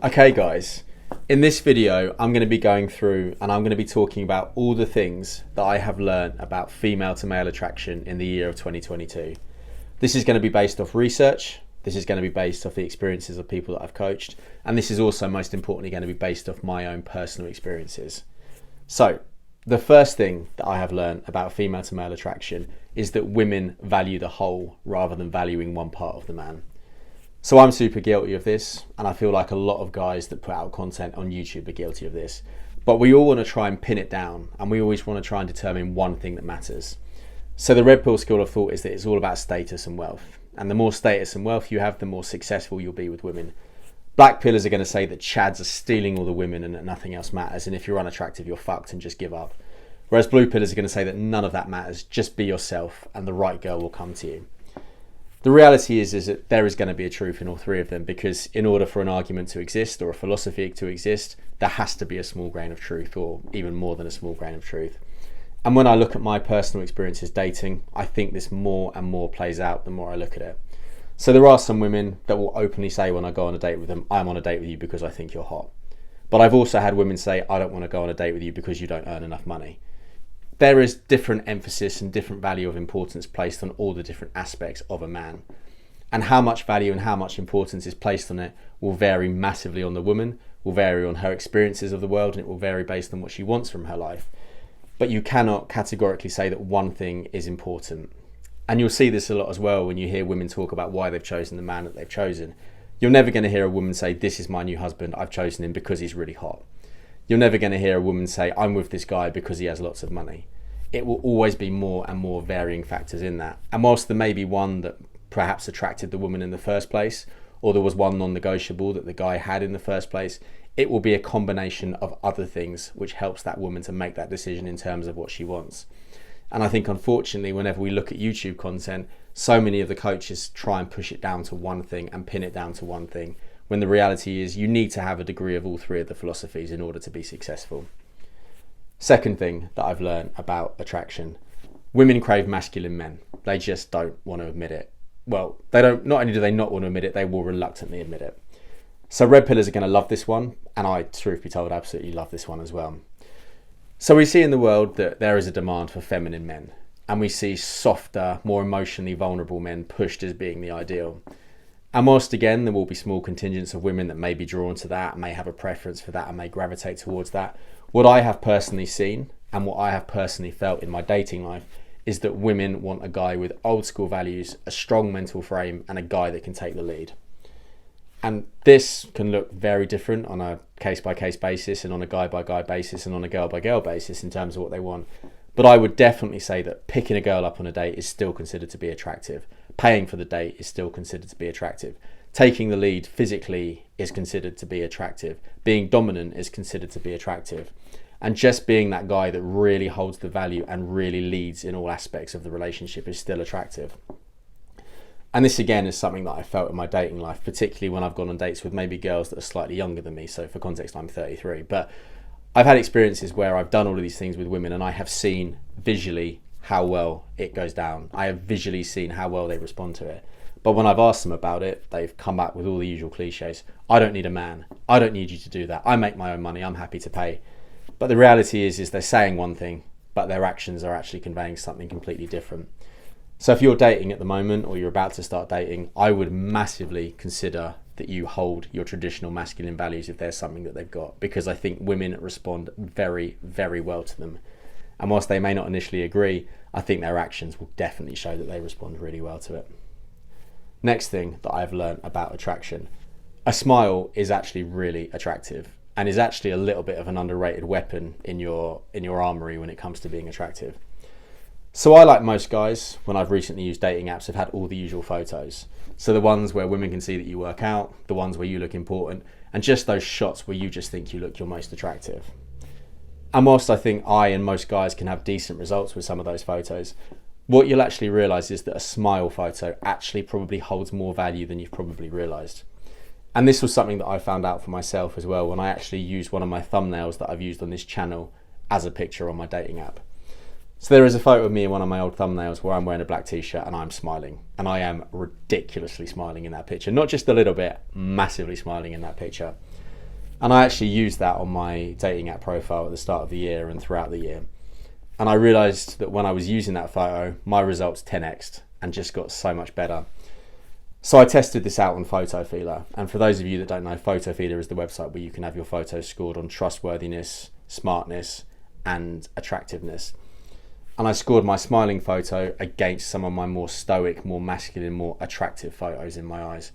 Okay guys, in this video I'm going to be going through and I'm going to be talking about all the things that I have learned about female to male attraction in the year of 2022. This is going to be based off research, this is going to be based off the experiences of people that I've coached, and this is also most importantly going to be based off my own personal experiences. So, the first thing that I have learned about female to male attraction is that women value the whole rather than valuing one part of the man. So I'm super guilty of this, and I feel like a lot of guys that put out content on YouTube are guilty of this. But we all want to try and pin it down, and we always want to try and determine one thing that matters. So the red pill school of thought is that it's all about status and wealth. And the more status and wealth you have, the more successful you'll be with women. Black pillars are going to say that chads are stealing all the women and that nothing else matters, and if you're unattractive, you're fucked and just give up. Whereas blue pillars are going to say that none of that matters, just be yourself and the right girl will come to you. The reality is that there is going to be a truth in all three of them, because in order for an argument to exist or a philosophy to exist, there has to be a small grain of truth, or even more than a small grain of truth. And when I look at my personal experiences dating, I think this more and more plays out the more I look at it. So there are some women that will openly say when I go on a date with them, I'm on a date with you because I think you're hot. But I've also had women say, I don't want to go on a date with you because you don't earn enough money. There is different emphasis and different value of importance placed on all the different aspects of a man. And how much value and how much importance is placed on it will vary massively on the woman, will vary on her experiences of the world, and it will vary based on what she wants from her life. But you cannot categorically say that one thing is important. And you'll see this a lot as well when you hear women talk about why they've chosen the man that they've chosen. You're never going to hear a woman say, this is my new husband, I've chosen him because he's really hot. You're never going to hear a woman say, I'm with this guy because he has lots of money. It will always be more and more varying factors in that. And whilst there may be one that perhaps attracted the woman in the first place, or there was one non-negotiable that the guy had in the first place, it will be a combination of other things which helps that woman to make that decision in terms of what she wants. And I think unfortunately, whenever we look at YouTube content, so many of the coaches try and push it down to one thing and pin it down to one thing, when the reality is you need to have a degree of all three of the philosophies in order to be successful. Second thing that I've learned about attraction: women crave masculine men. They just don't want to admit it. Well, they don't. Not only do they not want to admit it, they will reluctantly admit it. So red pillars are going to love this one, and I, truth be told, absolutely love this one as well. So we see in the world that there is a demand for feminine men, and we see softer, more emotionally vulnerable men pushed as being the ideal. And whilst again there will be small contingents of women that may be drawn to that, may have a preference for that, and may gravitate towards that, what I have personally seen and what I have personally felt in my dating life is that women want a guy with old school values, a strong mental frame, and a guy that can take the lead. And this can look very different on a case-by-case basis, and on a guy-by-guy basis, and on a girl-by-girl basis in terms of what they want. But I would definitely say that picking a girl up on a date is still considered to be attractive. Paying for the date is still considered to be attractive. Taking the lead physically is considered to be attractive. Being dominant is considered to be attractive. And just being that guy that really holds the value and really leads in all aspects of the relationship is still attractive. And this again is something that I felt in my dating life, particularly when I've gone on dates with maybe girls that are slightly younger than me. So for context, I'm 33. But I've had experiences where I've done all of these things with women and I have seen visually how well it goes down. I have visually seen how well they respond to it. But when I've asked them about it, they've come back with all the usual cliches. I don't need a man. I don't need you to do that. I make my own money. I'm happy to pay. But the reality is they're saying one thing, but their actions are actually conveying something completely different. So if you're dating at the moment, or you're about to start dating, I would massively consider that you hold your traditional masculine values if there's something that they've got, because I think women respond very, very well to them. And whilst they may not initially agree, I think their actions will definitely show that they respond really well to it. Next thing that I've learned about attraction: a smile is actually really attractive and is actually a little bit of an underrated weapon in your armory when it comes to being attractive. So I, like most guys, when I've recently used dating apps, have had all the usual photos. So the ones where women can see that you work out, the ones where you look important, and just those shots where you just think you look your most attractive. And whilst I think I and most guys can have decent results with some of those photos, what you'll actually realise is that a smile photo actually probably holds more value than you've probably realised. And this was something that I found out for myself as well when I actually used one of my thumbnails that I've used on this channel as a picture on my dating app. So there is a photo of me in one of my old thumbnails where I'm wearing a black t-shirt and I'm smiling. And I am ridiculously smiling in that picture. Not just a little bit, massively smiling in that picture. And I actually used that on my dating app profile at the start of the year and throughout the year. And I realized that when I was using that photo, my results 10x'd and just got so much better. So I tested this out on Photo Feeler. And for those of you that don't know, Photo Feeler is the website where you can have your photos scored on trustworthiness, smartness, and attractiveness. And I scored my smiling photo against some of my more stoic, more masculine, more attractive photos in my eyes.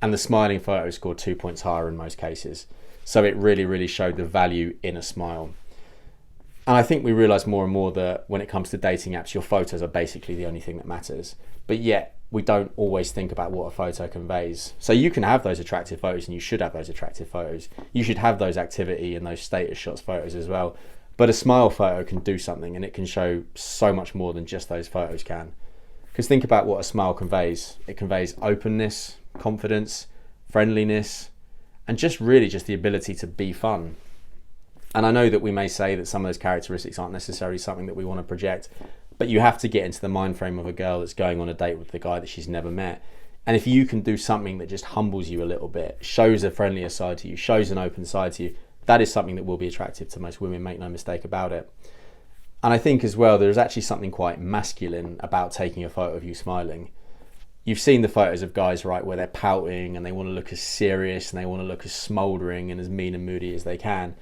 And the smiling photo scored 2 points higher in most cases. So it really, really showed the value in a smile. And I think we realise more and more that when it comes to dating apps, your photos are basically the only thing that matters. But yet, we don't always think about what a photo conveys. So you can have those attractive photos, and you should have those attractive photos. You should have those activity and those status shots photos as well. But a smile photo can do something, and it can show so much more than just those photos can. Because think about what a smile conveys. It conveys openness, confidence, friendliness, and just really just the ability to be fun. And I know that we may say that some of those characteristics aren't necessarily something that we want to project, but you have to get into the mind frame of a girl that's going on a date with the guy that she's never met. And if you can do something that just humbles you a little bit, shows a friendlier side to you, shows an open side to you, that is something that will be attractive to most women, make no mistake about it. And I think as well, there's actually something quite masculine about taking a photo of you smiling. You've seen the photos of guys, right, where they're pouting and they want to look as serious and they want to look as smouldering and as mean and moody as they can.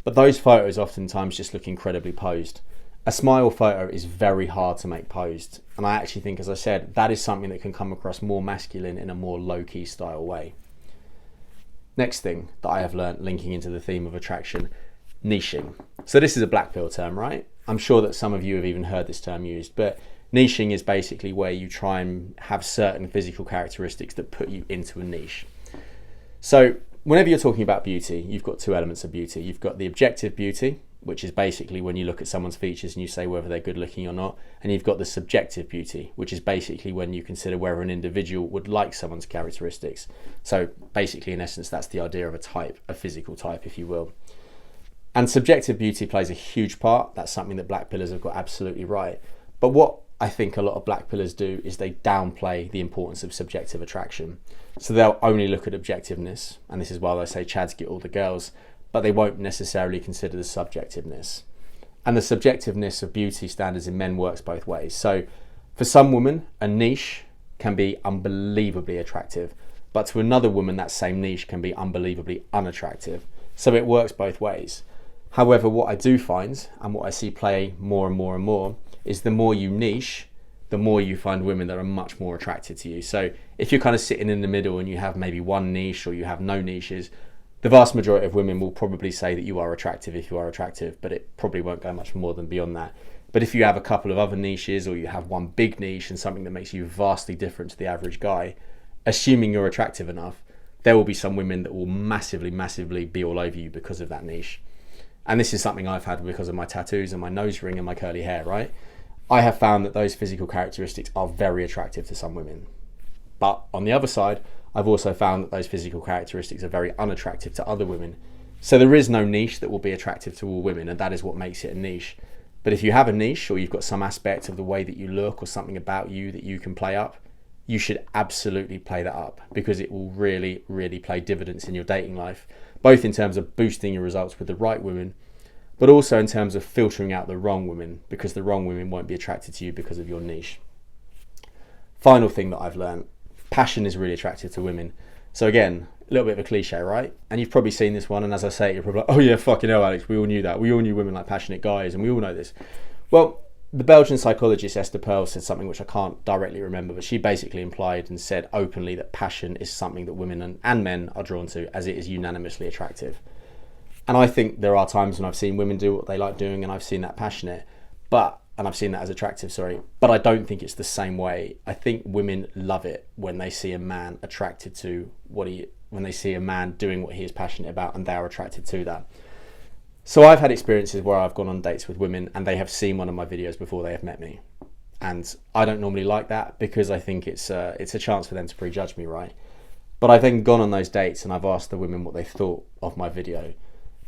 But those photos oftentimes just look incredibly posed. A smile photo is very hard to make posed. And I actually think, as I said, that is something that can come across more masculine in a more low-key style way. Next thing that I have learned, linking into the theme of attraction, niching. So this is a black pill term, right? I'm sure that some of you have even heard this term used, but niching is basically where you try and have certain physical characteristics that put you into a niche. So whenever you're talking about beauty, you've got two elements of beauty. You've got the objective beauty, which is basically when you look at someone's features and you say whether they're good looking or not. And you've got the subjective beauty, which is basically when you consider whether an individual would like someone's characteristics. So basically, in essence, that's the idea of a type, a physical type, if you will. And subjective beauty plays a huge part. That's something that black pillars have got absolutely right. But what I think a lot of black pillars do is they downplay the importance of subjective attraction. So they'll only look at objectiveness, and this is why they say Chads get all the girls, but they won't necessarily consider the subjectiveness. And the subjectiveness of beauty standards in men works both ways. So for some women, a niche can be unbelievably attractive, but to another woman, that same niche can be unbelievably unattractive. So it works both ways. However, what I do find, and what I see play more and more and more, is the more you niche, the more you find women that are much more attracted to you. So if you're kind of sitting in the middle and you have maybe one niche or you have no niches, the vast majority of women will probably say that you are attractive if you are attractive, but it probably won't go much more than beyond that. But if you have a couple of other niches, or you have one big niche and something that makes you vastly different to the average guy, assuming you're attractive enough, there will be some women that will massively, massively be all over you because of that niche. And this is something I've had because of my tattoos and my nose ring and my curly hair, right? I have found that those physical characteristics are very attractive to some women. But on the other side, I've also found that those physical characteristics are very unattractive to other women. So there is no niche that will be attractive to all women, and that is what makes it a niche. But if you have a niche, or you've got some aspect of the way that you look or something about you that you can play up, you should absolutely play that up, because it will really, really play dividends in your dating life, both in terms of boosting your results with the right women, but also in terms of filtering out the wrong women, because the wrong women won't be attracted to you because of your niche. Final thing that I've learned, passion is really attractive to women. So again, a little bit of a cliche, right? And you've probably seen this one, and as I say, you're probably like, oh yeah, fucking hell, Alex, we all knew that. We all knew women like passionate guys, and we all know this. Well, the Belgian psychologist Esther Perel said something which I can't directly remember, but she basically implied and said openly that passion is something that women and men are drawn to, as it is unanimously attractive. And I think there are times when I've seen women do what they like doing, and I've seen that passionate, and I've seen that as attractive, but I don't think it's the same way. I think women love it when they see a man attracted to when they see a man doing what he is passionate about, and they are attracted to that. So I've had experiences where I've gone on dates with women and they have seen one of my videos before they have met me. And I don't normally like that, because I think it's a chance for them to prejudge me, right? But I've then gone on those dates and I've asked the women what they thought of my video.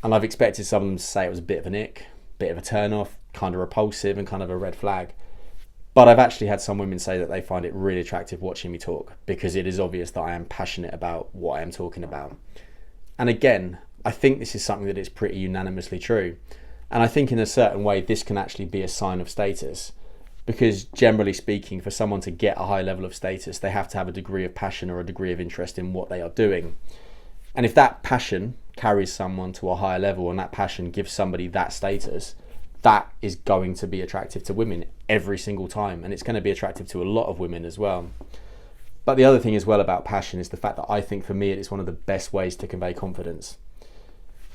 And I've expected some of them to say it was a bit of an ick, bit of a turn off, kind of repulsive and kind of a red flag. But I've actually had some women say that they find it really attractive watching me talk, because it is obvious that I am passionate about what I am talking about. And again, I think this is something that is pretty unanimously true. And I think in a certain way, this can actually be a sign of status, because generally speaking, for someone to get a high level of status, they have to have a degree of passion or a degree of interest in what they are doing. And if that passion carries someone to a higher level and that passion gives somebody that status, that is going to be attractive to women every single time. And it's going to be attractive to a lot of women as well. But the other thing as well about passion is the fact that I think for me it is one of the best ways to convey confidence.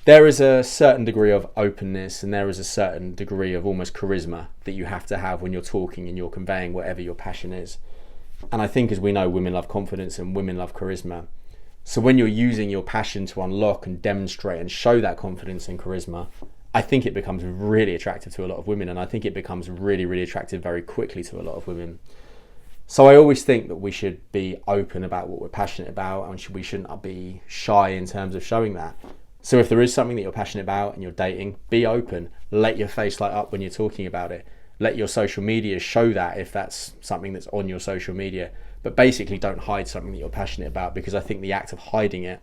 There is a certain degree of openness and there is a certain degree of almost charisma that you have to have when you're talking and you're conveying whatever your passion is. And I think, as we know, women love confidence and women love charisma. So when you're using your passion to unlock and demonstrate and show that confidence and charisma, I think it becomes really attractive to a lot of women, and I think it becomes really, really attractive very quickly to a lot of women. So I always think that we should be open about what we're passionate about, and we shouldn't be shy in terms of showing that. So if there is something that you're passionate about and you're dating, be open. Let your face light up when you're talking about it. Let your social media show that if that's something that's on your social media. But basically don't hide something that you're passionate about, because I think the act of hiding it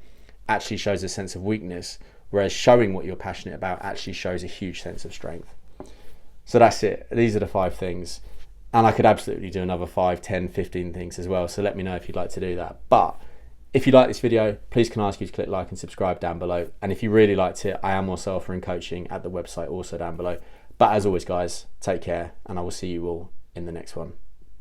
actually shows a sense of weakness, whereas showing what you're passionate about actually shows a huge sense of strength. So that's it. These are the 5 things. And I could absolutely do another 5, 10, 15 things as well. So let me know if you'd like to do that. But if you like this video, please can I ask you to click like and subscribe down below. And if you really liked it, I am also offering coaching at the website also down below. But as always, guys, take care, and I will see you all in the next one.